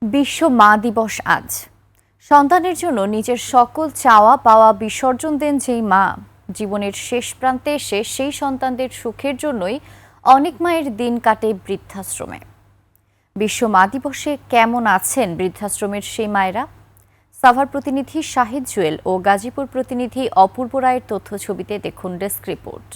বিশ্ব মা দিবস আজ। সন্তানের জন্য নিজের সকল চাওয়া পাওয়া বিসর্জন দেন যেই মা, জীবনের শেষ প্রান্তে এসে সেই সন্তানদের সুখের জন্যই অনেক মায়ের দিন কাটে বৃদ্ধাশ্রমে। বিশ্ব মা দিবসে কেমন আছেন বৃদ্ধাশ্রমের সেই মায়েরা? সাভার প্রতিনিধি শাহিদ জুয়েল ও গাজীপুর প্রতিনিধি অপূর্ব রায়ের তথ্য ছবিতে দেখুন ডেস্ক রিপোর্ট।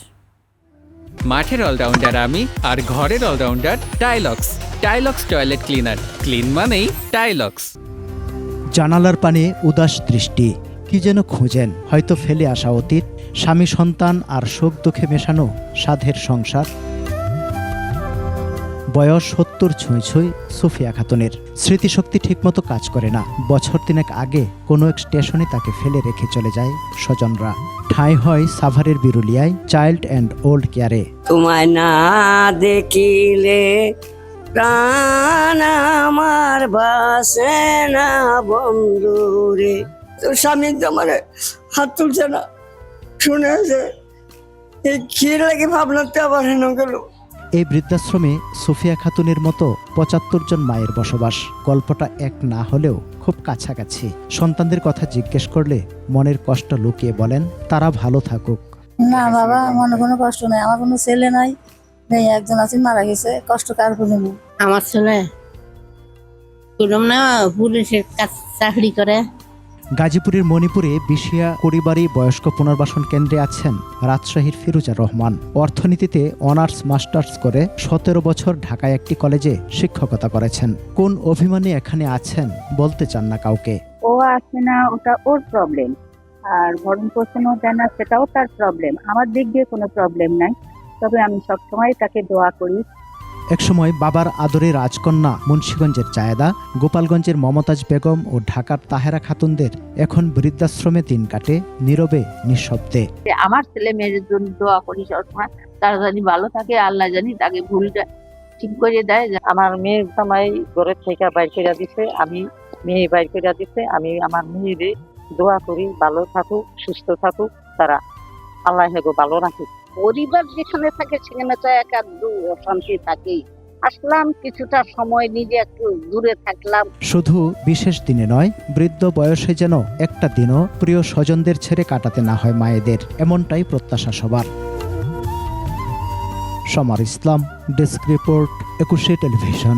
মাঠের অলরাউন্ডার আমি, আর ঘরের allrounder Tylox. Tylox toilet cleaner, clean মানেই টাইলক্স। জানালার পানে উদাস দৃষ্টি, কি যেন খুঁজেন, হয়তো ফেলে আসা অতীত, স্বামী সন্তান আর শোক দুঃখে মেশানো সাধের সংসার। বয়স ৭০ ছুঁই ছুঁই সুফিয়া খাতুনের। স্মৃতিশক্তি ঠিকমতো কাজ করে না। বছর তিনেক আগে কোনো এক স্টেশনে তাকে ফেলে রেখে চলে যায় স্বজনরা। ঠাঁই হয় সাভারের বিরুলিয়ায় চাইল্ড অ্যান্ড ওল্ড কেয়ারে। তোমায় না দেখিলে প্রাণ আমার বাসে না বন্ধু রে। তোর স্বামী তো আমার হাত তুলছে না, শুনেছে এই ক্ষীর লাগে ভাবনাতে আবার হেন গেল। এই বৃদ্ধাশ্রমে সুফিয়া খাতুনের মতো ৭৫ জন মায়ের বসবাস। গল্পটা এক না হলেও খুব কাছাকাছি। সন্তানদের কথা জিজ্ঞেস করলে মনের কষ্ট লুকিয়ে বলেন তারা ভালো থাকুক। না বাবা, মনে কোনো কষ্ট নেই। আমার কোনো ছেলে নাই, মেয়ে একজন আছে, মারা গেছে। কষ্ট কার কোনো নেই। আমার ছেলে না পুলিশের কাজ চাকরি করে। গাজীপুরের মণিপুরে বিশিয়া কুড়িবাড়ি বয়স্ক পুনর্বাসন কেন্দ্রে আছেন রাজশাহীর ফিরোজা রহমান। অর্থনীতিতে অনার্স মাস্টার্স করে ১৭ বছর ঢাকায় একটি কলেজে শিক্ষকতা করেছেন। কোন অভিমানে এখানে আছেন বলতে চান না কাউকে। ও আসে না, ওটা ওর প্রবলেম। আর ভরণ পোষণও দেয় না, সেটাও তার প্রবলেম। আমার দিক দিয়ে কোনো প্রবলেম নাই, তবে আমি সবসময় তাকে দোয়া করি। একসময় বাবার আদরে রাজকন্যা মুন্সিগঞ্জের জায়েদা, গোপালগঞ্জের মমতাজ বেগম ও ঢাকার তাহেরা খাতুনদের এখন বৃদ্ধাশ্রমে দিন কাটে নীরবে নিঃশব্দে। আমার ছেলে মেয়ের জন্য দোয়া করি সবসময়, তারা জানি ভালো থাকে, আল্লাহ জানি তাকে ভুলটা ঠিক করে দেয়। আমার মেয়ের জামাই ঘরের থেকে বাইর করে দিছে, আমি মেয়ে বাইর করে দিছে। আমি আমার মেয়েরে দোয়া করি ভালো থাকুক, সুস্থ থাকুক, তারা আল্লাহ হেগো ভালো রাখুক। পরিবার যেখানে থাকে সেখানে তো এক আধটু অশান্তি থাকেই। আসলাম কিছুটা সময়, নিজে একটু দূরে থাকলাম। শুধু বিশেষ দিনে নয়, বৃদ্ধ বয়সে যেন একটা দিনও প্রিয় স্বজনদের ছেড়ে কাটাতে না হয় মায়েদের, এমনটাই প্রত্যাশা সবার। সমার ইসলাম, ডেস্ক রিপোর্ট, ২১ টেলিভিশন।